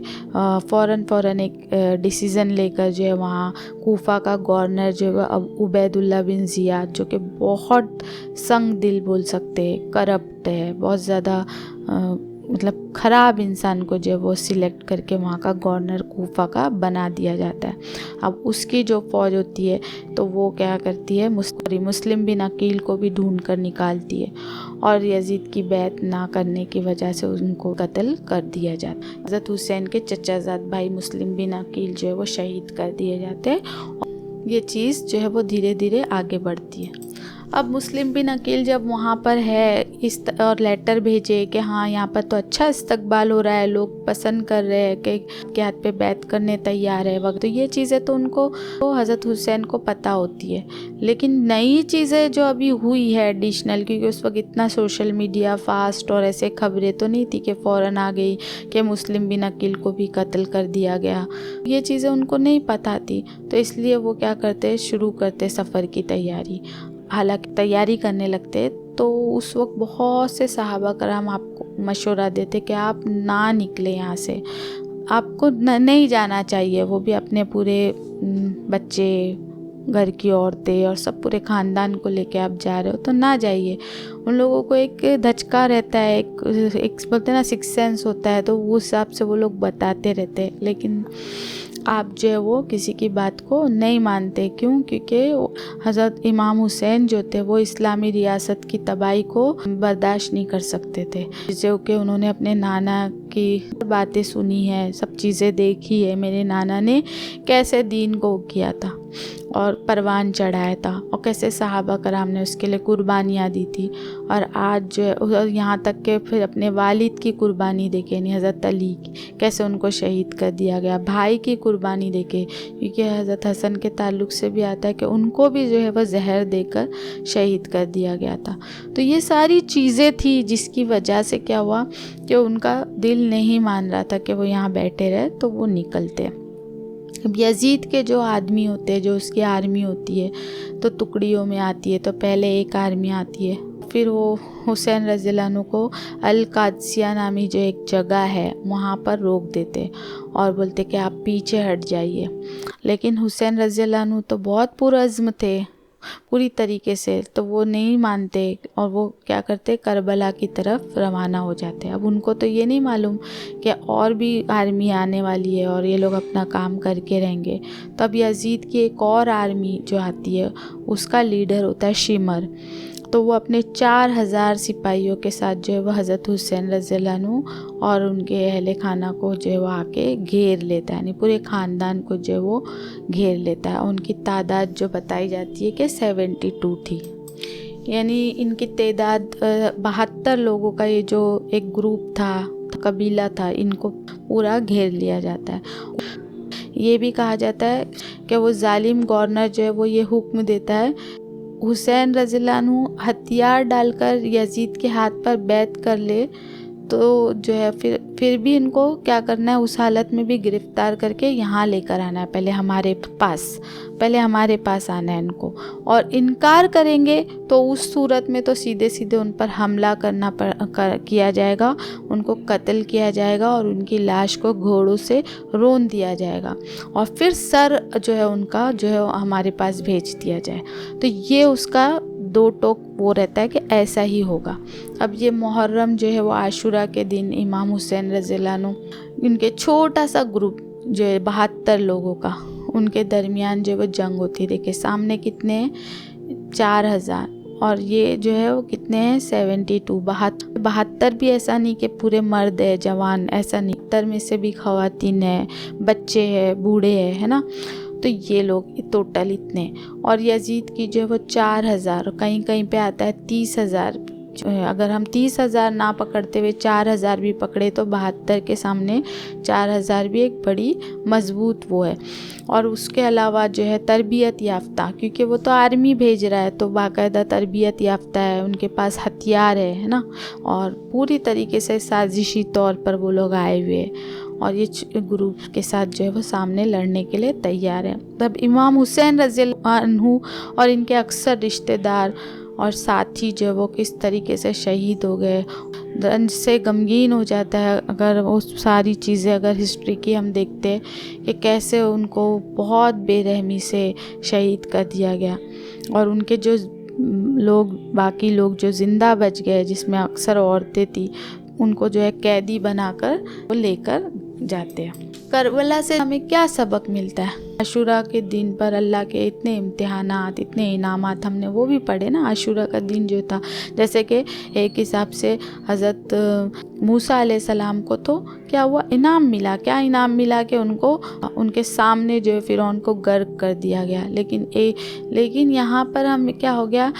فوراً ایک ڈیسیزن لے کر جو ہے وہاں کوفہ کا گورنر جو ہے عبید اللہ بن زیاد، جو کہ بہت سنگ دل بول سکتے، کرپٹ ہے، بہت زیادہ مطلب خراب انسان کو جو ہے وہ سلیکٹ کر کے وہاں کا گورنر کوفہ کا بنا دیا جاتا ہے۔ اب اس کی جو فوج ہوتی ہے تو وہ کیا کرتی ہے، مسلم بن عقیل کو بھی ڈھونڈ کر نکالتی ہے اور یزید کی بیعت نہ کرنے کی وجہ سے ان کو قتل کر دیا جاتا ہے۔ حضرت حسین کے چچا زاد بھائی مسلم بن عقیل جو ہے وہ شہید کر دیے جاتے ہیں۔ یہ چیز جو ہے وہ دھیرے دھیرے آگے بڑھتی ہے۔ اب مسلم بن عقیل جب وہاں پر ہے اور لیٹر بھیجے کہ ہاں یہاں پر تو اچھا استقبال ہو رہا ہے، لوگ پسند کر رہے ہیں کہ کے ہاتھ پہ بیعت کرنے تیار ہے وقت، تو یہ چیزیں تو ان کو حضرت حسین کو پتہ ہوتی ہے، لیکن نئی چیزیں جو ابھی ہوئی ہے ایڈیشنل، کیونکہ اس وقت اتنا سوشل میڈیا فاسٹ اور ایسے خبریں تو نہیں تھی کہ فوراً آ گئی کہ مسلم بن عقیل کو بھی قتل کر دیا گیا، یہ چیزیں ان کو نہیں پتہ تھی، تو اس لیے وہ کیا کرتے، شروع کرتے سفر کی تیاری۔ حالانکہ تیاری کرنے لگتے تو اس وقت بہت سے صحابہ کرام آپ کو مشورہ دیتے کہ آپ نہ نکلیں یہاں سے، آپ کو نہیں جانا چاہیے، وہ بھی اپنے پورے بچے، گھر کی عورتیں اور سب پورے خاندان کو لے کے آپ جا رہے ہو تو نہ جائیے۔ ان لوگوں کو ایک دھچکا رہتا ہے، ایک بولتے ہیں نا سکس سینس ہوتا ہے، تو وہ حساب سے وہ لوگ بتاتے رہتے، لیکن آپ جو ہے وہ کسی کی بات کو نہیں مانتے۔ کیوں؟ کیونکہ حضرت امام حسین جو تھے وہ اسلامی ریاست کی تباہی کو برداشت نہیں کر سکتے تھے، جو کہ انہوں نے اپنے نانا کی باتیں سنی ہے، سب چیزیں دیکھی ہے، میرے نانا نے کیسے دین کو کیا تھا اور پروان چڑھایا تھا، اور کیسے صحابہ کرام نے اس کے لیے قربانیاں دی تھی، اور آج جو ہے یہاں تک کہ پھر اپنے والد کی قربانی دیکھے، یعنی حضرت علی کی، کیسے ان کو شہید کر دیا گیا، بھائی کی قربانی دیکھے، کیونکہ حضرت حسن کے تعلق سے بھی آتا ہے کہ ان کو بھی جو ہے وہ زہر دے کر شہید کر دیا گیا تھا۔ تو یہ ساری چیزیں تھی جس کی وجہ سے کیا ہوا کہ ان کا دل نہیں مان رہا تھا کہ وہ یہاں بیٹھے رہے، تو وہ نکلتے۔ اب یزید کے جو آدمی ہوتے ہیں، جو اس کی آرمی ہوتی ہے تو ٹکڑیوں میں آتی ہے، تو پہلے ایک آرمی آتی ہے، پھر وہ حسین رضی اللہ عنہ کو القادسیہ نامی جو ایک جگہ ہے وہاں پر روک دیتے اور بولتے کہ آپ پیچھے ہٹ جائیے، لیکن حسین رضی اللہ عنہ تو بہت پرعزم تھے پوری طریقے سے، تو وہ نہیں مانتے اور وہ کیا کرتے، کربلا کی طرف روانہ ہو جاتے۔ اب ان کو تو یہ نہیں معلوم کہ اور بھی آرمی آنے والی ہے اور یہ لوگ اپنا کام کر کے رہیں گے۔ تب یزید کی ایک اور آرمی جو آتی ہے اس کا لیڈر ہوتا ہے شمر، تو وہ اپنے 4000 سپاہیوں کے ساتھ جو ہے وہ حضرت حسین رضی اللہ عنہ اور ان کے اہل خانہ کو جو ہے وہ آ کے گھیر لیتا ہے، یعنی پورے خاندان کو جو ہے وہ گھیر لیتا ہے۔ ان کی تعداد جو بتائی جاتی ہے کہ 72 تھی، یعنی ان کی تعداد 72 لوگوں کا یہ جو ایک گروپ تھا، قبیلہ تھا، ان کو پورا گھیر لیا جاتا ہے۔ یہ بھی کہا جاتا ہے کہ وہ ظالم گورنر جو ہے وہ یہ حکم دیتا ہے، حسین رضی اللہ عنہ ہتھیار ڈال کر یزید کے ہاتھ پر بیعت کر لے تو جو ہے پھر بھی ان کو کیا کرنا ہے، اس حالت میں بھی گرفتار کر کے یہاں لے کر آنا ہے، پہلے ہمارے پاس آنا ہے ان کو، اور انکار کریں گے تو اس صورت میں تو سیدھے ان پر حملہ کیا جائے گا، ان کو قتل کیا جائے گا اور ان کی لاش کو گھوڑوں سے رون دیا جائے گا، اور پھر سر جو ہے ان کا جو ہے ہمارے پاس بھیج دیا جائے۔ تو یہ اس کا دو ٹوک وہ رہتا ہے کہ ایسا ہی ہوگا۔ اب یہ محرم جو ہے وہ عاشورہ کے دن امام حسین رضی اللہ عنہ، ان کے چھوٹا سا گروپ جو ہے 72 لوگوں کا، ان کے درمیان جو وہ جنگ ہوتی، دیکھیں سامنے کتنے ہیں، 4000، اور یہ جو ہے وہ کتنے ہیں، 72۔ 72 بھی ایسا نہیں کہ پورے مرد ہے جوان، ایسا نہیں، 72 میں سے بھی خواتین ہیں، بچے ہیں، بوڑھے ہیں، ہے نا، تو یہ لوگ ٹوٹل اتنے، اور یزید کی جو ہے وہ 4000، کہیں کہیں پہ آتا ہے 30,000۔ اگر ہم 30,000 نہ پکڑتے ہوئے 4000 بھی پکڑے تو 72 کے سامنے 4000 بھی ایک بڑی مضبوط وہ ہے۔ اور اس کے علاوہ جو ہے تربیت یافتہ، کیونکہ وہ تو آرمی بھیج رہا ہے تو باقاعدہ تربیت یافتہ ہے، ان کے پاس ہتھیار ہے نا، اور پوری طریقے سے سازشی طور پر وہ لوگ آئے ہوئے ہیں، اور یہ گروپ کے ساتھ جو ہے وہ سامنے لڑنے کے لیے تیار ہیں۔ تب امام حسین رضی اللہ عنہ اور ان کے اکثر رشتہ دار اور ساتھی جو ہے وہ کس طریقے سے شہید ہو گئے، رنج سے غمگین ہو جاتا ہے اگر وہ ساری چیزیں، اگر ہسٹری کی ہم دیکھتے ہیں کہ کیسے ان کو بہت بے رحمی سے شہید کر دیا گیا، اور ان کے جو باقی لوگ جو زندہ بچ گئے، جس میں اکثر عورتیں تھیں، ان کو جو ہے قیدی بنا کر وہ لے کر جاتے ہیں۔ کربلا سے ہمیں کیا سبق ملتا ہے؟ عاشورہ کے دن پر اللہ کے اتنے امتحانات، اتنے انعامات، ہم نے وہ بھی پڑھے نا۔ عاشورہ کا دن جو تھا، جیسے کہ ایک حساب سے حضرت موسیٰ علیہ السلام کو تو کیا ہوا، انعام ملا، کیا انعام ملا کہ ان کو ان کے سامنے جو ہے فرعون کو غرق کر دیا گیا، لیکن یہاں پر ہم کیا ہو گیا،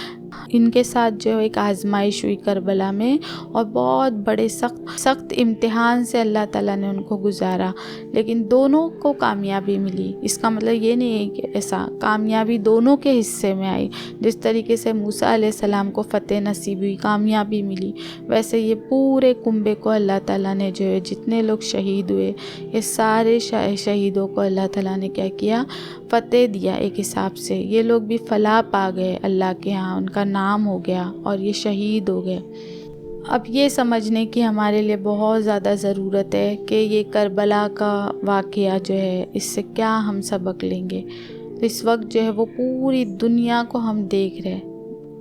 ان کے ساتھ جو ایک آزمائش ہوئی کربلا میں، اور بہت بڑے سخت امتحان سے اللہ تعالیٰ نے ان کو گزارا، لیکن دونوں کو کامیابی ملی۔ اس کا مطلب یہ نہیں ہے کہ ایسا، کامیابی دونوں کے حصے میں آئی، جس طریقے سے موسیٰ علیہ السلام کو فتح نصیب ہوئی، کامیابی ملی، ویسے یہ پورے کنبے کو اللہ تعالیٰ نے جو ہے جتنے لوگ شہید ہوئے، یہ سارے شہیدوں کو اللہ تعالیٰ نے کیا کیا، فتح دیا ایک حساب سے۔ یہ لوگ بھی فلاح پا گئے اللہ کے ہاں، ان کا نام ہو گیا اور یہ شہید ہو گئے۔ اب یہ سمجھنے کی ہمارے لیے بہت زیادہ ضرورت ہے کہ یہ کربلا کا واقعہ جو ہے، اس سے کیا ہم سبق لیں گے۔ تو اس وقت جو ہے وہ پوری دنیا کو ہم دیکھ رہے ہیں،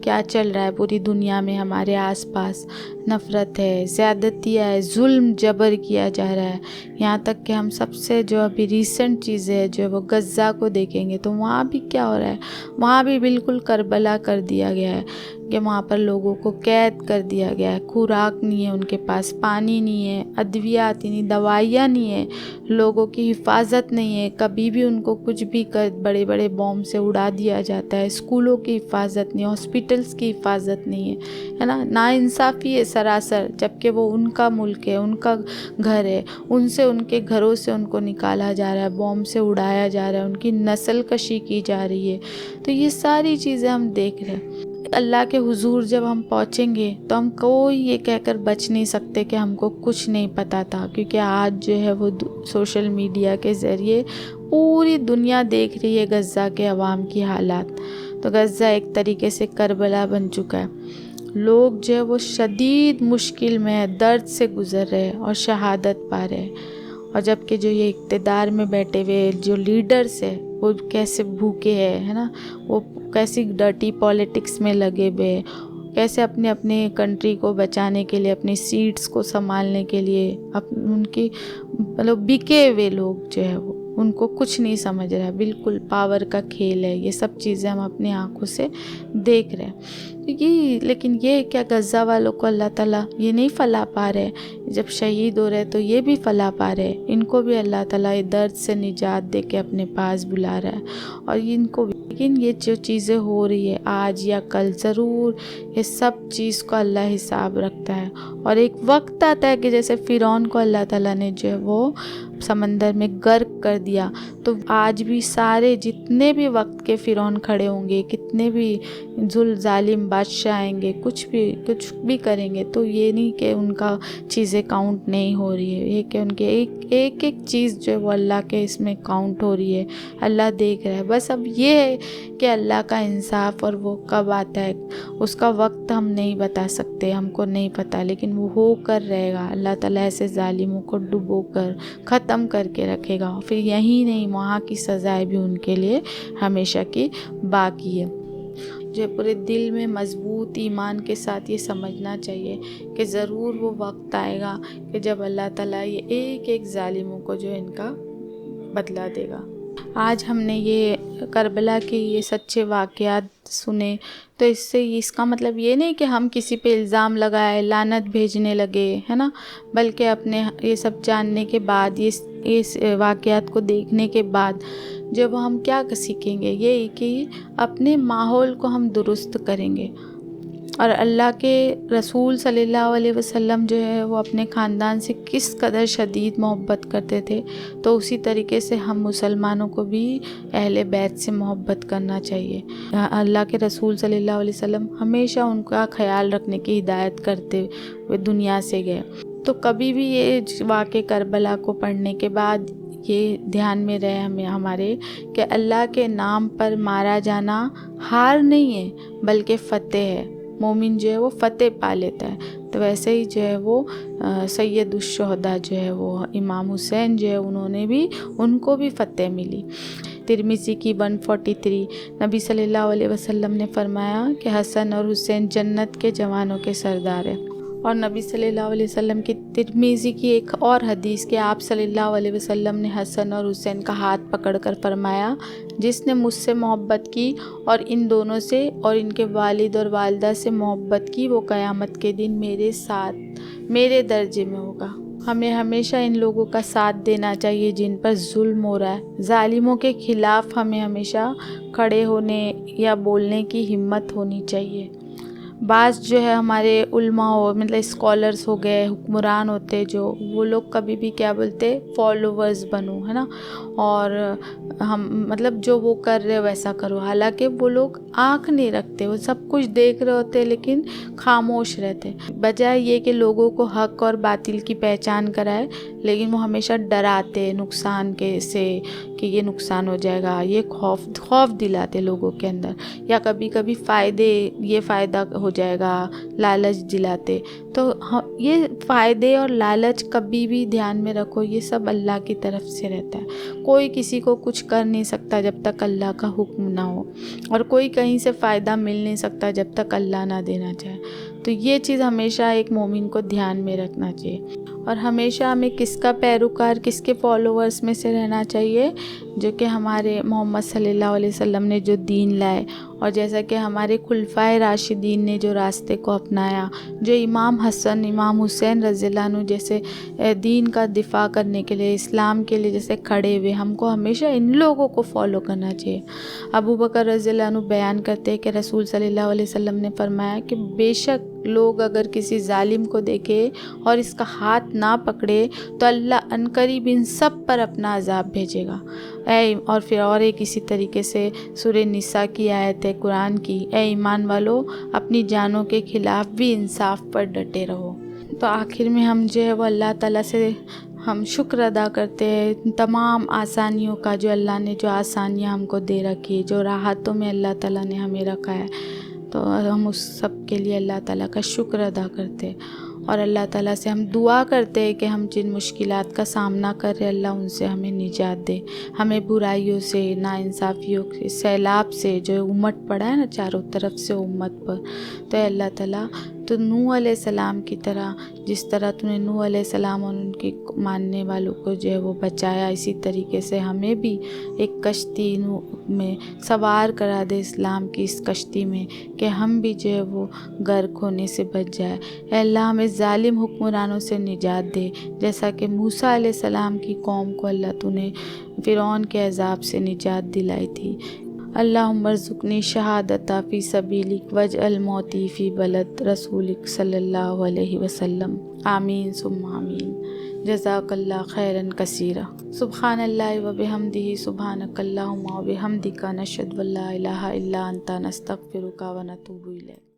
کیا چل رہا ہے پوری دنیا میں، ہمارے آس پاس نفرت ہے، زیادتیاں ہے، ظلم جبر کیا جا رہا ہے، یہاں تک کہ ہم سب سے جو ابھی ریسنٹ چیزیں ہے جو وہ غزہ کو دیکھیں گے تو وہاں بھی کیا ہو رہا ہے، وہاں بھی بالکل کربلا کر دیا گیا ہے کہ وہاں پر لوگوں کو قید کر دیا گیا ہے، خوراک نہیں ہے ان کے پاس، پانی نہیں ہے، ادویات نہیں، دوائیاں نہیں ہے، لوگوں کی حفاظت نہیں ہے، کبھی بھی ان کو کچھ بھی بڑے بڑے بوم سے اڑا دیا جاتا ہے، اسکولوں کی حفاظت نہیں، ہاسپٹلس کی حفاظت نہیں ہے نا، ناانصافی ہے سراسر، جبکہ وہ ان کا ملک ہے، ان کا گھر ہے، ان سے ان کے گھروں سے ان کو نکالا جا رہا ہے، بوم سے اڑایا جا رہا ہے، ان کی نسل کشی کی جا رہی ہے۔ تو یہ ساری چیزیں ہم دیکھ رہے ہیں۔ اللہ کے حضور جب ہم پہنچیں گے تو ہم کوئی یہ کہہ کر بچ نہیں سکتے کہ ہم کو کچھ نہیں پتہ تھا، کیونکہ آج جو ہے وہ سوشل میڈیا کے ذریعے پوری دنیا دیکھ رہی ہے غزہ کے عوام کی حالات۔ تو غزہ ایک طریقے سے کربلا بن چکا ہے، لوگ جو ہے وہ شدید مشکل میں درد سے گزر رہے ہیں اور شہادت پا رہے ہیں، اور جبکہ جو یہ اقتدار میں بیٹھے ہوئے جو لیڈرز ہیں وہ کیسے بھوکے ہیں، ہے نا، وہ کیسی ڈرٹی پالیٹکس میں لگے ہوئے، کیسے اپنے کنٹری کو بچانے کے لیے، اپنی سیٹس کو سنبھالنے کے لیے ان کی مطلب بکے ہوئے لوگ جو ہے وہ، ان کو کچھ نہیں سمجھ رہا ہے، بالکل پاور کا کھیل ہے، یہ سب چیزیں ہم اپنی آنکھوں سے دیکھ رہے ہیں۔ لیکن یہ کیا غزہ والوں کو اللہ تعالیٰ یہ نہیں فلاح پا رہے، جب شہید ہو رہے تو یہ بھی فلاح پا رہے، ان کو بھی اللہ تعالیٰ درد سے نجات دے کے اپنے پاس بلا رہا ہے، اور ان کو بھی، لیکن یہ جو چیزیں ہو رہی ہے آج یا کل، ضرور یہ سب چیز کو اللہ حساب رکھتا ہے، اور ایک وقت آتا ہے کہ جیسے فرعون کو اللہ تعالیٰ نے جو ہے وہ سمندر میں غرق کر دیا، تو آج بھی سارے جتنے بھی وقت کے فرعون کھڑے ہوں گے، کتنے بھی ظالم بادشاہ آئیں گے، کچھ بھی کریں گے، تو یہ نہیں کہ ان کا چیزیں کاؤنٹ نہیں ہو رہی ہے، یہ کہ ان کے ایک چیز جو ہے وہ اللہ کے اس میں کاؤنٹ ہو رہی ہے، اللہ دیکھ رہا ہے۔ بس اب یہ ہے کہ اللہ کا انصاف اور وہ کب آتا ہے اس کا وقت ہم نہیں بتا سکتے، ہم کو نہیں پتہ، لیکن وہ ہو کر رہے گا۔ اللہ تعالیٰ ایسے ظالموں کو ڈبو کر ختم کر کے رکھے گا، پھر یہی نہیں وہاں کی سزائیں بھی ان کے لیے ہمیشہ کی باقی ہے۔ جو پورے دل میں مضبوط ایمان کے ساتھ یہ سمجھنا چاہیے کہ ضرور وہ وقت آئے گا کہ جب اللہ تعالیٰ یہ ایک ظالموں کو جو ان کا بدلہ دے گا۔ آج ہم نے یہ کربلا کے یہ سچے واقعات سنے، تو اس کا مطلب یہ نہیں کہ ہم کسی پہ الزام لگائے، لعنت بھیجنے لگے، ہے نا، بلکہ اپنے یہ سب جاننے کے بعد، اس واقعات کو دیکھنے کے بعد جب ہم کیا سیکھیں گے، یہ کہ اپنے ماحول کو ہم درست کریں گے، اور اللہ کے رسول صلی اللہ علیہ وسلم جو ہے وہ اپنے خاندان سے کس قدر شدید محبت کرتے تھے، تو اسی طریقے سے ہم مسلمانوں کو بھی اہل بیت سے محبت کرنا چاہیے۔ اللہ کے رسول صلی اللہ علیہ وسلم ہمیشہ ان کا خیال رکھنے کی ہدایت کرتے ہوئے دنیا سے گئے، تو کبھی بھی یہ واقعہ کربلا کو پڑھنے کے بعد یہ دھیان میں رہے ہمارے کہ اللہ کے نام پر مارا جانا ہار نہیں ہے بلکہ فتح ہے۔ مومن جو ہے وہ فتح پا لیتا ہے، تو ویسے ہی جو ہے وہ سید الشہداء جو ہے وہ امام حسین جو ہے ان کو بھی فتح ملی۔ ترمذی کی 143 نبی صلی اللہ علیہ وسلم نے فرمایا کہ حسن اور حسین جنت کے جوانوں کے سردار ہیں، اور نبی صلی اللہ علیہ وسلم کی ترمذی کی ایک اور حدیث کہ آپ صلی اللہ علیہ وسلم نے حسن اور حسین کا ہاتھ پکڑ کر فرمایا، جس نے مجھ سے محبت کی اور ان دونوں سے اور ان کے والد اور والدہ سے محبت کی، وہ قیامت کے دن میرے ساتھ میرے درجے میں ہوگا۔ ہمیں ہمیشہ ان لوگوں کا ساتھ دینا چاہیے جن پر ظلم ہو رہا ہے۔ ظالموں کے خلاف ہمیں ہمیشہ کھڑے ہونے یا بولنے کی ہمت ہونی چاہیے۔ بعض جو ہے ہمارے علماء مطلب اسکالرس ہو گئے، حکمران ہوتے جو، وہ لوگ کبھی بھی کیا بولتے، فالوورز بنو، ہے نا، اور ہم مطلب جو وہ کر رہے ویسا کرو، حالانکہ وہ لوگ آنکھ نہیں رکھتے، وہ سب کچھ دیکھ رہے ہوتے لیکن خاموش رہتے، بجائے یہ کہ لوگوں کو حق اور باطل کی پہچان کرائے، لیکن وہ ہمیشہ ڈراتے نقصان کے سے کہ یہ نقصان ہو جائے گا، یہ خوف دلاتے لوگوں کے اندر، یا کبھی کبھی یہ فائدہ ہو جائے گا، لالچ دلاتے۔ تو یہ فائدے اور لالچ کبھی بھی دھیان میں رکھو، یہ سب اللہ کی طرف سے رہتا ہے۔ کوئی کسی کو کچھ کر نہیں سکتا جب تک اللہ کا حکم نہ ہو، اور کوئی کہیں سے فائدہ مل نہیں سکتا جب تک اللہ نہ دینا چاہے۔ تو یہ چیز ہمیشہ ایک مومن کو دھیان میں رکھنا چاہیے، اور ہمیشہ ہمیں کس کا پیروکار، کس کے فالوورز میں سے رہنا چاہیے، جو کہ ہمارے محمد صلی اللہ علیہ وسلم نے جو دین لائے، اور جیسا کہ ہمارے خلفائے راشدین نے جو راستے کو اپنایا، جو امام حسن امام حسین رضی اللہ عنہ جیسے دین کا دفاع کرنے کے لیے، اسلام کے لیے جیسے کھڑے ہوئے، ہم کو ہمیشہ ان لوگوں کو فالو کرنا چاہیے۔ ابو بکر رضی اللہ عنہ بیان کرتے ہیں کہ رسول صلی اللہ علیہ وسلم نے فرمایا کہ بے شک لوگ اگر کسی ظالم کو دیکھے اور اس کا ہاتھ نہ پکڑے تو اللہ عنقریب ان سب پر اپنا عذاب بھیجے گا۔ اور پھر اور ایک اسی طریقے سے سورہ نساء کی آیت ہے قرآن کی، اے ایمان والو اپنی جانوں کے خلاف بھی انصاف پر ڈٹے رہو۔ تو آخر میں ہم جو ہے وہ اللہ تعالیٰ سے ہم شکر ادا کرتے ہیں تمام آسانیوں کا، جو اللہ نے جو آسانیاں ہم کو دے رکھی، جو راحتوں میں اللہ تعالیٰ نے ہمیں رکھا ہے، تو ہم اس سب کے لیے اللہ تعالیٰ کا شکر ادا کرتے ہیں، اور اللہ تعالیٰ سے ہم دعا کرتے ہیں کہ ہم جن مشکلات کا سامنا کر رہے اللہ ان سے ہمیں نجات دے، ہمیں برائیوں سے، ناانصافیوں کے سیلاب سے جو امٹ پڑا ہے نا چاروں طرف سے امت پر، تو اے اللہ تعالیٰ تو نوح علیہ السلام کی طرح، جس طرح تو نے نوح علیہ السلام اور ان کے ماننے والوں کو جو ہے وہ بچایا، اسی طریقے سے ہمیں بھی ایک کشتی میں سوار کرا دے اسلام کی اس کشتی میں، کہ ہم بھی جو ہے وہ غرق ہونے سے بچ جائے۔ اے اللہ ہمیں ظالم حکمرانوں سے نجات دے، جیسا کہ موسیٰ علیہ السلام کی قوم کو اللہ تو نے فرعون کے عذاب سے نجات دلائی تھی۔ اللہم ارزقنی شہادت فی سبیلک واجعل موتی فی بلد رسولک صلی اللہ علیہ وسلم، آمین ثم آمین۔ جزاک اللہ خیرا کثیرا۔ سبحان اللہ و بحمدہ، سبحانک اللہم و بحمدک، نشہد ان لا الہ الا انت، نستغفرک و نتوب الیک۔